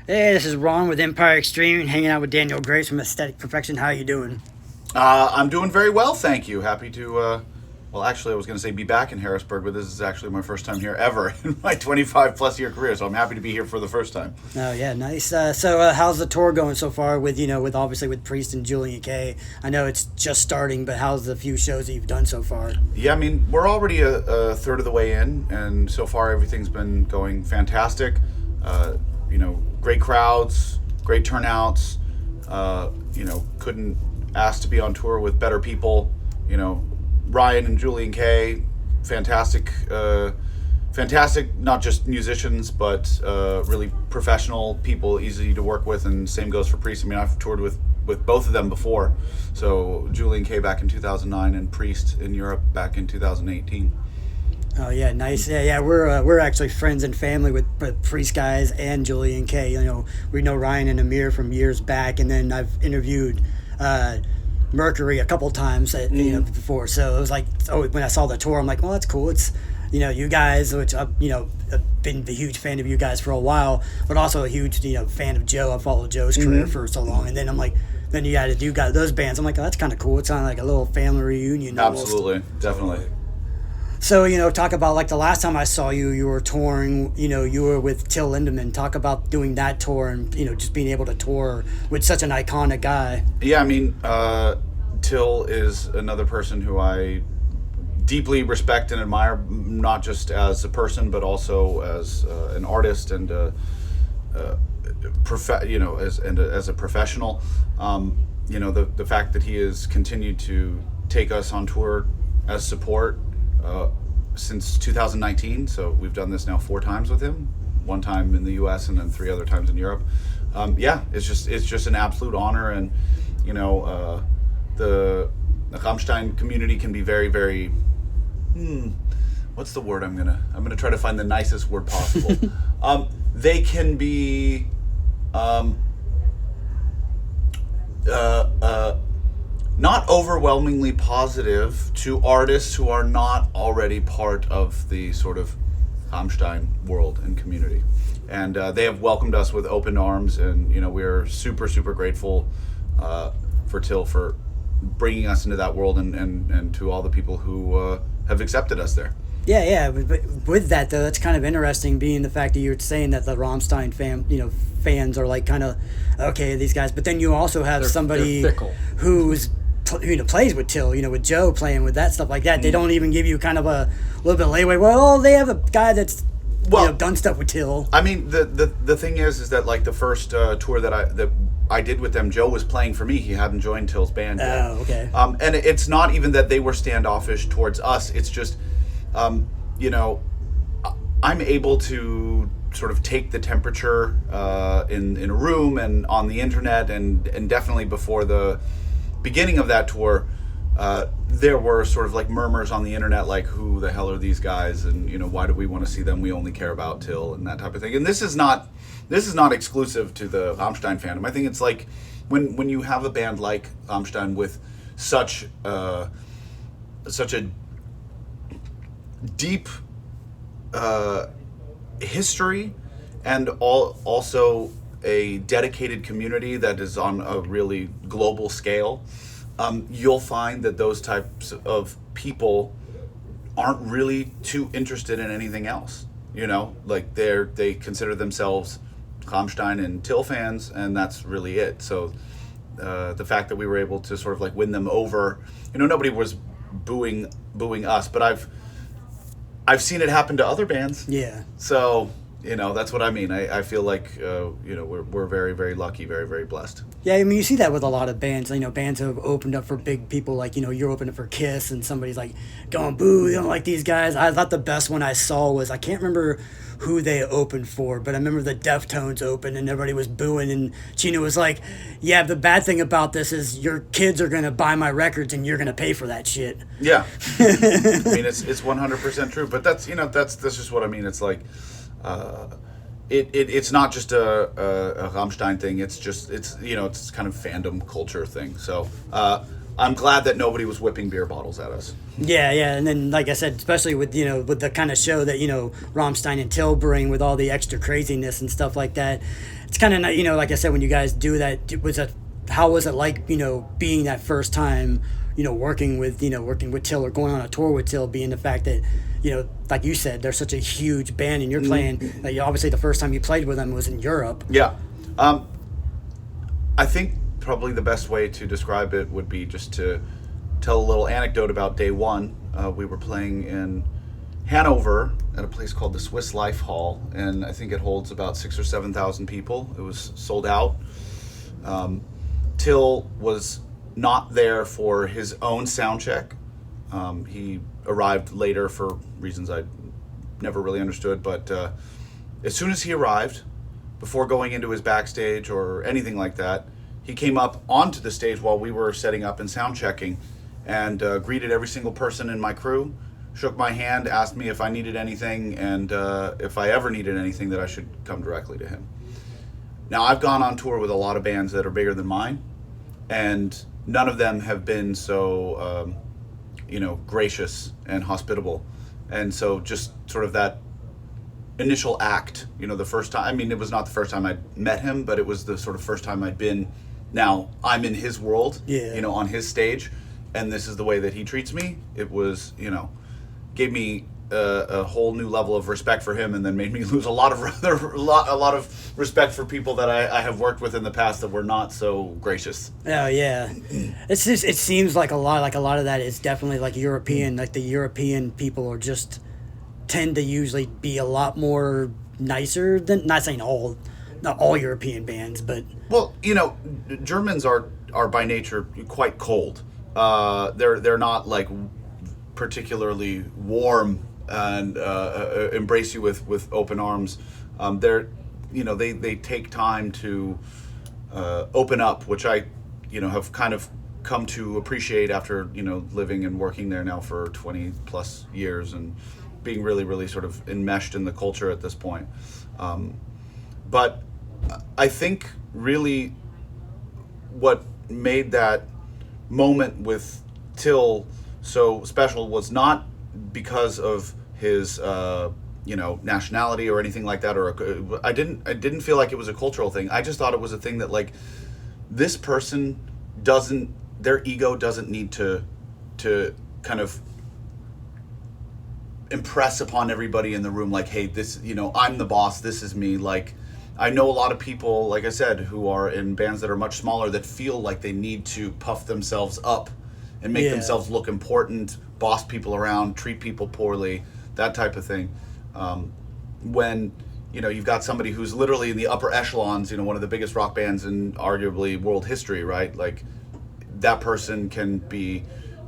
Hey, this is Ron with Empire Extreme, hanging out with Daniel Grace from Aesthetic Perfection. How you doing? I'm doing very well, thank you. Happy to, well, actually, I was going to say be back in Harrisburg, but this is actually my first time here ever in my 25 plus year career, so I'm happy to be here for the first time. Oh yeah, nice. How's the tour going so far? With obviously with Priest and Julian K. I know it's just starting, but how's the few shows that you've done so far? Yeah, I mean, we're already a third of the way in, and so far everything's been going fantastic. Great crowds, great turnouts. Couldn't ask to be on tour with better people. Ryan and Julian K, fantastic, not just musicians, but really professional people, easy to work with, and same goes for Priest. I mean, I've toured with both of them before. So Julian K back in 2009 and Priest in Europe back in 2018. Oh yeah, nice. Yeah. We're actually friends and family with Priest guys and Julian K. We know Ryan and Amir from years back, and then I've interviewed Mercury a couple times before. So it was like, when I saw the tour, I'm like, well, that's cool. It's you guys, which I've been a huge fan of you guys for a while, but also a huge fan of Joe. I followed Joe's career for so long, and then I'm like, then you got those bands. I'm like, oh, that's kind of cool. It's kind of like a little family reunion. Absolutely, definitely. So, talk about like the last time I saw you, you were touring, you were with Till Lindemann. Talk about doing that tour and, just being able to tour with such an iconic guy. Yeah, I mean, Till is another person who I deeply respect and admire, not just as a person, but also as an artist and as a professional. The fact that he has continued to take us on tour as support since 2019, so we've done this now 4 times with him, 1 time in the U.S. and then 3 other times in Europe. It's just an absolute honor, and the Rammstein community can be very, very what's the word I'm gonna try to find the nicest word possible. They can be not overwhelmingly positive to artists who are not already part of the sort of Rammstein world and community. And they have welcomed us with open arms, and we're super, super grateful for Till for bringing us into that world, and to all the people who have accepted us there. Yeah. But with that though, that's kind of interesting, being the fact that you're saying that the Rammstein fans are like kind of okay, these guys, but then you also have somebody who's plays with Till, with Joe playing with that stuff like that. They don't even give you kind of a little bit of leeway. Well, they have a guy that's done stuff with Till. I mean, the thing is that like the first tour that I did with them, Joe was playing for me. He hadn't joined Till's band yet. Oh, okay. And it's not even that they were standoffish towards us. It's just, I'm able to sort of take the temperature in a room and on the internet, and definitely before the beginning of that tour, there were sort of like murmurs on the internet, like, who the hell are these guys, and why do we want to see them? We only care about Till, and that type of thing. And this is not exclusive to the Rammstein fandom. I think it's like when you have a band like Rammstein with such a deep history, and also a dedicated community that is on a really global scale, you'll find that those types of people aren't really too interested in anything else. Like they consider themselves Rammstein and Till fans, and that's really it. So the fact that we were able to sort of like win them over, nobody was booing us, but I've seen it happen to other bands. Yeah. So that's what I mean. I feel like we're very, very lucky, very, very blessed. Yeah, I mean, you see that with a lot of bands. Bands have opened up for big people, like, you're opening for Kiss, and somebody's like, going, boo, you don't like these guys. I thought the best one I saw was, I can't remember who they opened for, but I remember the Deftones opened, and everybody was booing, and Chino was like, yeah, the bad thing about this is your kids are going to buy my records, and you're going to pay for that shit. Yeah. I mean, it's 100% true, but that's just what I mean. It's like, it's not just a Rammstein thing. It's kind of fandom culture thing. So I'm glad that nobody was whipping beer bottles at us. Yeah, yeah, and then like I said, especially with with the kind of show that Rammstein and Till bring with all the extra craziness and stuff like that, it's kind of like I said, when you guys do that, how was it like being that first time working with Till or going on a tour with Till, being the fact that like you said, they're such a huge band and you're playing like obviously the first time you played with them was in Europe. Yeah, I think probably the best way to describe it would be just to tell a little anecdote about day one. We were playing in Hanover at a place called the Swiss Life Hall, and I think it holds about 6,000 or 7,000 people. It was sold out. Till was not there for his own sound check. He arrived later for reasons I never really understood, but as soon as he arrived, before going into his backstage or anything like that, he came up onto the stage while we were setting up and sound checking, and greeted every single person in my crew, shook my hand, asked me if I needed anything, and if I ever needed anything that I should come directly to him. Now, I've gone on tour with a lot of bands that are bigger than mine, and none of them have been so, gracious and hospitable. And so just sort of that initial act, the first time, I mean, it was not the first time I'd met him, but it was the sort of first time I'd been, now I'm in his world, on his stage, and this is the way that he treats me. It was, gave me a whole new level of respect for him, and then made me lose a lot of respect for people that I have worked with in the past that were not so gracious. Oh yeah, it's just, it seems like a lot of that is definitely like European. Like the European people are just tend to usually be a lot more nicer than, not all European bands, but well, Germans are by nature quite cold. They're not like particularly warm and embrace you with open arms. They take time to open up, which I have kind of come to appreciate after living and working there now for 20 plus years and being really, really sort of enmeshed in the culture at this point. But I think really what made that moment with Till so special was not because of his nationality or anything like that, or I didn't feel like it was a cultural thing. I just thought it was a thing that, like, this person their ego doesn't need to kind of impress upon everybody in the room, like, hey, this, I'm the boss, this is me. Like, I know a lot of people, like I said, who are in bands that are much smaller that feel like they need to puff themselves up and make themselves look important, boss people around, treat people poorly, that type of thing. When you've got somebody who's literally in the upper echelons, one of the biggest rock bands in arguably world history, right? Like, that person can be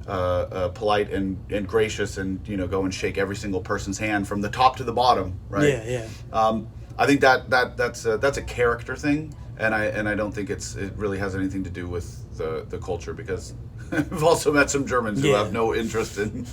polite and gracious and go and shake every single person's hand from the top to the bottom, right? Yeah. I think that's a character thing, and I don't think it really has anything to do with the culture, because I've also met some Germans who have no interest in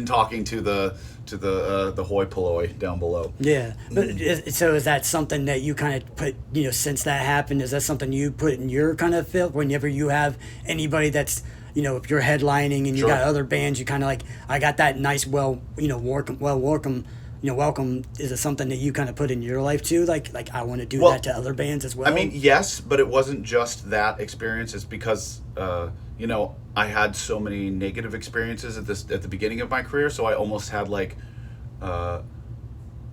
talking to the hoi polloi down below. Yeah, but so is that something that you kind of put, since that happened, is that something you put in your kind of field whenever you have anybody that's, if you're headlining and you got other bands, you kind of like, I got that nice, welcome. Is it something that you kind of put in your life too? Like I want to do that to other bands as well? I mean, yes, but it wasn't just that experience. It's because, I had so many negative experiences at the beginning of my career, so I almost had like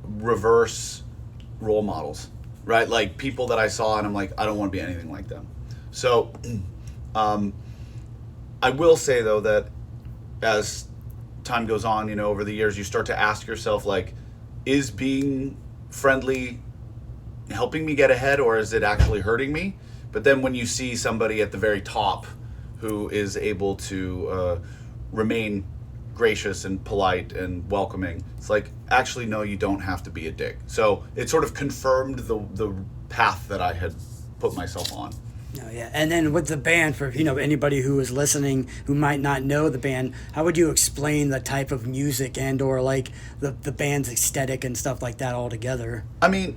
reverse role models, right? Like people that I saw and I'm like, I don't want to be anything like them. So I will say though that as time goes on, over the years, you start to ask yourself, like, is being friendly helping me get ahead, or is it actually hurting me? But then when you see somebody at the very top who is able to remain gracious and polite and welcoming, it's like, actually, no, you don't have to be a dick. So it sort of confirmed the path that I had put myself on. Oh, yeah. And then with the band, for anybody who is listening who might not know the band, how would you explain the type of music and or like the band's aesthetic and stuff like that altogether? I mean,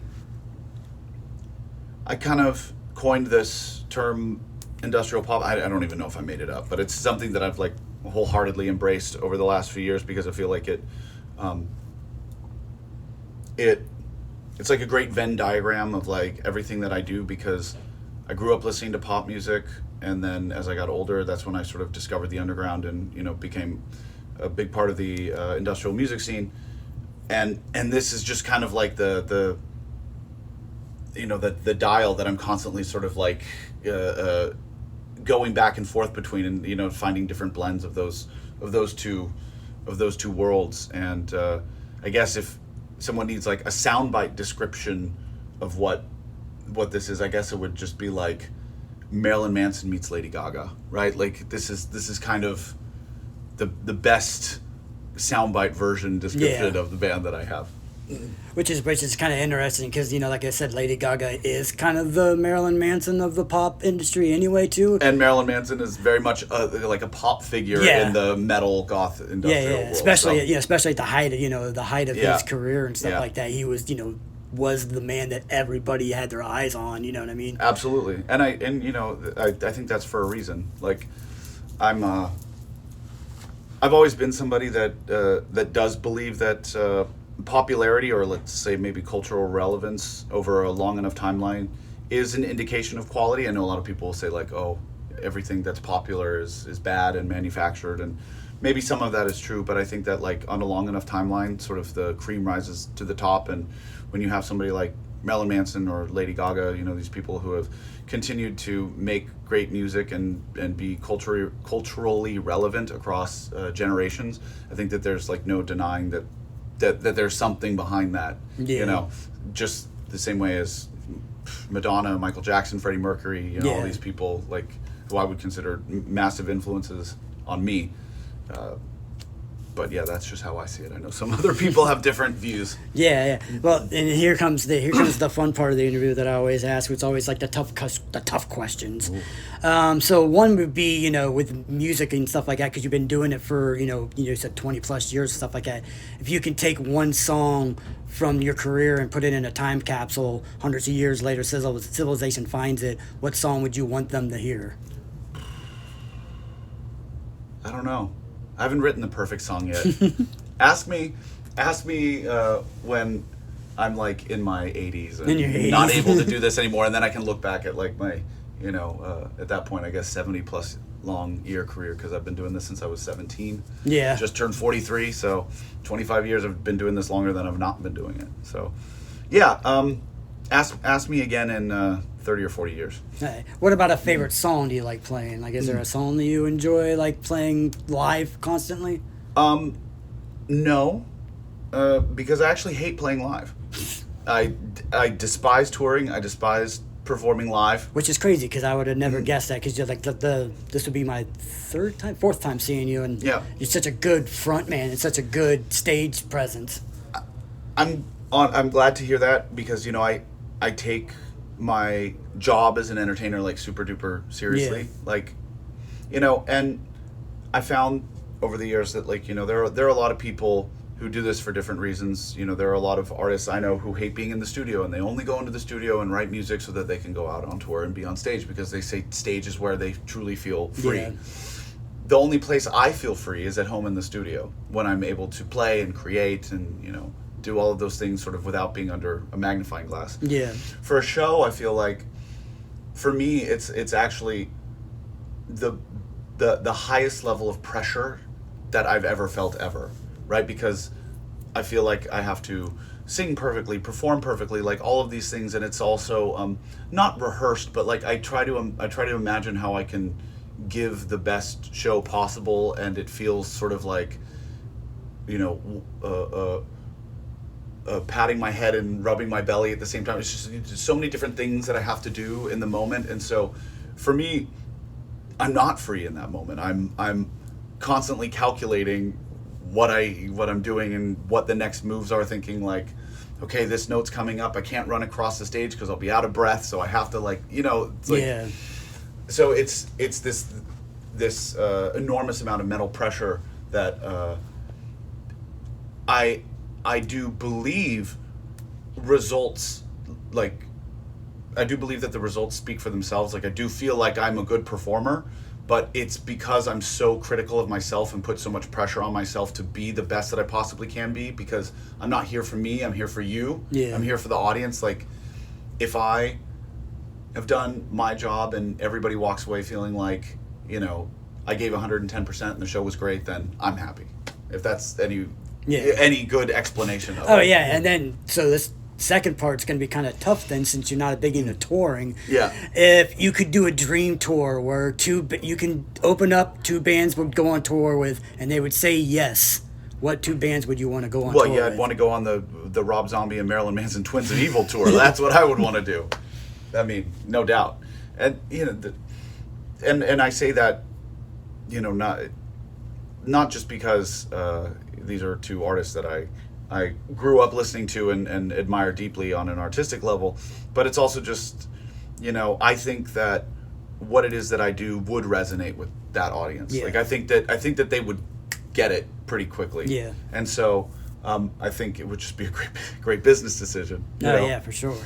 I kind of coined this term industrial pop. I don't even know if I made it up, but it's something that I've like wholeheartedly embraced over the last few years because I feel like it's like a great Venn diagram of like everything that I do, because I grew up listening to pop music, and then as I got older, that's when I sort of discovered the underground and, you know, became a big part of the industrial music scene. And this is just kind of like the you know, the dial that I'm constantly sort of like going back and forth between, and, you know, finding different blends of those two worlds. And I guess if someone needs like a soundbite description of what this is, I guess it would just be like Marilyn Manson meets Lady Gaga, right? Like this is kind of the best soundbite version description of the band that I have. Which is kind of interesting because, you know, like I said, Lady Gaga is kind of the Marilyn Manson of the pop industry anyway too. And Marilyn Manson is very much like a pop figure in the metal goth industrial world. Especially especially at the height of his career and stuff Yeah. like that. He was, you know, was the man that everybody had their eyes on. You know what I mean? Absolutely. And you know, I think that's for a reason. Like I've always been somebody that does believe that popularity, or let's say maybe cultural relevance over a long enough timeline, is an indication of quality. I know a lot of people will say like, oh, everything that's popular is bad and manufactured, and maybe some of that is true, but I think that like on a long enough timeline, sort of the cream rises to the top. And when you have somebody like Marilyn Manson or Lady Gaga, you know, these people who have continued to make great music and be culturally relevant across generations, I think that there's like no denying that there's something behind that. You know, just the same way as Madonna, Michael Jackson, Freddie Mercury, you know, all these people like who I would consider massive influences on me. But yeah, that's just how I see it. I know some other people have different views. Yeah. Well, and here comes the fun part of the interview that I always ask. It's always like the tough questions. So one would be, you know, with music and stuff like that, because you've been doing it for, you said 20 plus years and stuff like that. If you can take one song from your career and put it in a time capsule, hundreds of years later, civilization finds it, what song would you want them to hear? I don't know. I haven't written the perfect song yet. Ask me when I'm like in my 80s and in your 80s. Not able to do this anymore, and then I can look back at like my, at that point, I guess 70 plus long year career, because I've been doing this since I was 17. Yeah. Just turned 43, so 25 years I've been doing this longer than I've not been doing it. So, yeah. Ask me again in 30 or 40 years. Hey, what about a favorite song do you like playing? Like, is there a song that you enjoy like playing live constantly? No, because I actually hate playing live. I despise touring. I despise performing live. Which is crazy because I would have never guessed that, because you're like this would be my fourth time seeing you, and you're such a good front man and such a good stage presence. I'm glad to hear that, because I take my job as an entertainer like super duper seriously. Like, and I found over the years that like, there are a lot of people who do this for different reasons. There are a lot of artists I know who hate being in the studio, and they only go into the studio and write music so that they can go out on tour and be on stage, because they say stage is where they truly feel free. Yeah. The only place I feel free is at home in the studio, when I'm able to play and create and, do all of those things sort of without being under a magnifying glass. Yeah. For a show, I feel like, for me, it's actually the highest level of pressure that I've ever felt ever, right? Because I feel like I have to sing perfectly, perform perfectly, like all of these things, and it's also not rehearsed, but like I try to imagine how I can give the best show possible, and it feels sort of like, patting my head and rubbing my belly at the same time. It's just so many different things that I have to do in the moment, and so for me, I'm not free in that moment. I'm constantly calculating what I'm doing and what the next moves are, thinking like, okay, this note's coming up, I can't run across the stage because I'll be out of breath, so I have to it's like, yeah. So it's this enormous amount of mental pressure that I do believe results like I do believe that the results speak for themselves. Like I do feel like I'm a good performer, but it's because I'm so critical of myself and put so much pressure on myself to be the best that I possibly can be, because I'm not here for me, I'm here for you. Yeah. I'm here for the audience. Like if I have done my job and everybody walks away feeling like, you know, I gave 110% and the show was great, then I'm happy. If that's any good explanation of it. Oh yeah, and then so this second part's going to be kind of tough then, since you're not big into touring. Yeah. If you could do a dream tour where you can open up, two bands would go on tour with, and they would say yes, what two bands would you want to go on tour Well, yeah, with? I'd want to go on the Rob Zombie and Marilyn Manson Twins of Evil tour. That's what I would want to do. I mean, no doubt. And you know, and I say that, you know, not just because these are two artists that I grew up listening to and admire deeply on an artistic level, but it's also just, you know, I think that what it is that I do would resonate with that audience. Yeah. Like I think that they would get it pretty quickly. Yeah. And so I think it would just be a great business decision. You Oh know? yeah, for sure.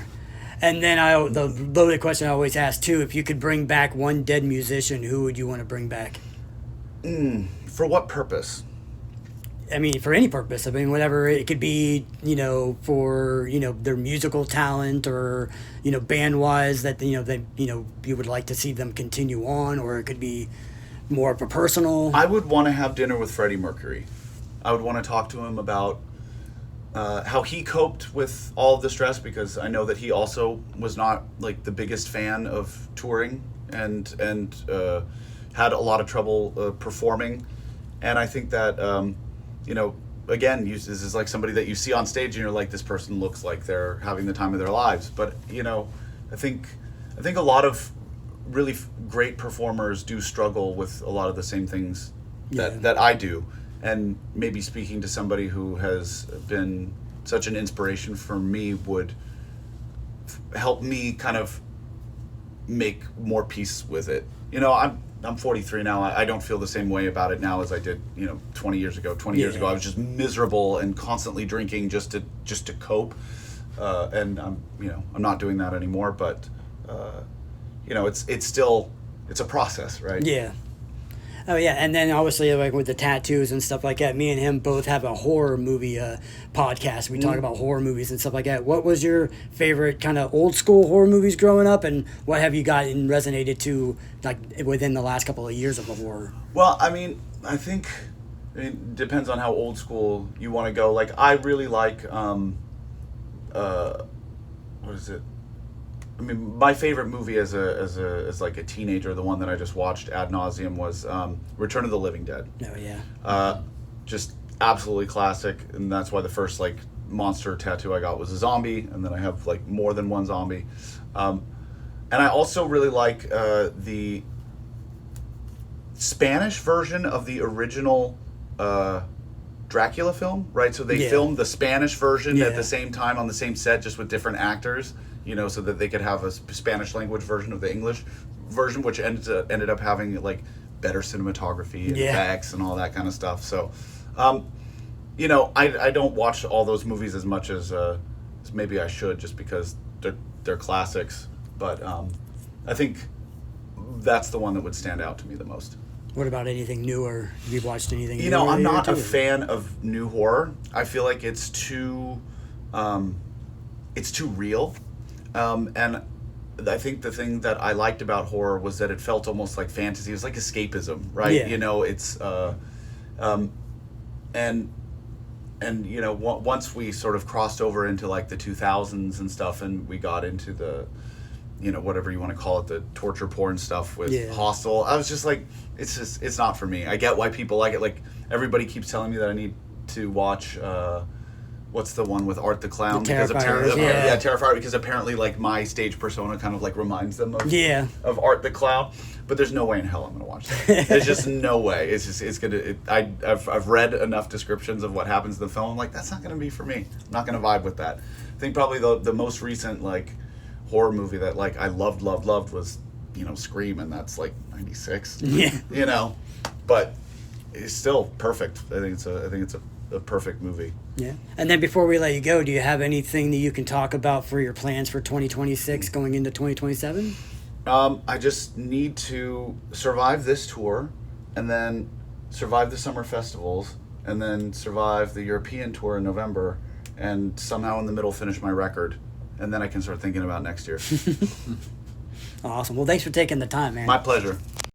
And then the loaded question I always ask too: if you could bring back one dead musician, who would you want to bring back? For what purpose? I mean, for any purpose. I mean, whatever it could be, you know, for, you know, their musical talent, or, you know, band wise that, you know, you would like to see them continue on, or it could be more of a personal. I would want to have dinner with Freddie Mercury. I would want to talk to him about how he coped with all of the stress, because I know that he also was not like the biggest fan of touring and had a lot of trouble performing. And I think that you know, again, this is like somebody that you see on stage and you're like, this person looks like they're having the time of their lives. But you know, I think a lot of really great performers do struggle with a lot of the same things that I do. And maybe speaking to somebody who has been such an inspiration for me would help me kind of make more peace with it. You know, I'm 43 now. I don't feel the same way about it now as I did, you know, 20 years ago. 20 years ago, I was just miserable and constantly drinking just to cope. And I'm not doing that anymore. But you know, it's still a process, right? Yeah. Oh yeah, and then obviously like with the tattoos and stuff like that, me and him both have a horror movie podcast. We talk about horror movies and stuff like that. What was your favorite kind of old school horror movies growing up, and what have you gotten resonated to like within the last couple of years of the horror? Well, I mean, I think it depends on how old school you want to go. Like I really like what is it? I mean, my favorite movie as like a teenager, the one that I just watched ad nauseum, was Return of the Living Dead. Oh yeah. Just absolutely classic, and that's why the first like monster tattoo I got was a zombie, and then I have like more than one zombie. And I also really like the Spanish version of the original Dracula film, right? So they filmed the Spanish version at the same time on the same set, just with different actors, you know, so that they could have a Spanish language version of the English version, which ended up having like better cinematography and effects and all that kind of stuff. So, you know, I don't watch all those movies as much as maybe I should, just because they're classics. But I think that's the one that would stand out to me the most. What about anything newer? Have you watched anything? You know, I'm not a fan of new horror. I feel like it's too real. And I think the thing that I liked about horror was that it felt almost like fantasy. It was like escapism, right? Yeah. You know, it's and you know, once we sort of crossed over into like the 2000s and stuff, and we got into the, you know, whatever you want to call it, the torture porn stuff with Hostel, I was just like, it's not for me. I get why people like it. Like everybody keeps telling me that I need to watch what's the one with Art the Clown? Terrifier, Terrifier, because apparently like my stage persona kind of like reminds them of Art the Clown. But there's no way in hell I'm gonna watch that. There's just no way. I've read enough descriptions of what happens in the film. I'm like, that's not gonna be for me. I'm not gonna vibe with that. I think probably the most recent like horror movie that like I loved was, you know, Scream, and that's like 96. Yeah. You know, but it's still perfect. I think it's a the perfect movie. Yeah. And then before we let you go, do you have anything that you can talk about for your plans for 2026 going into 2027? I just need to survive this tour, and then survive the summer festivals, and then survive the European tour in November, and somehow in the middle finish my record, and then I can start thinking about next year. Awesome. Well, thanks for taking the time, man. My pleasure.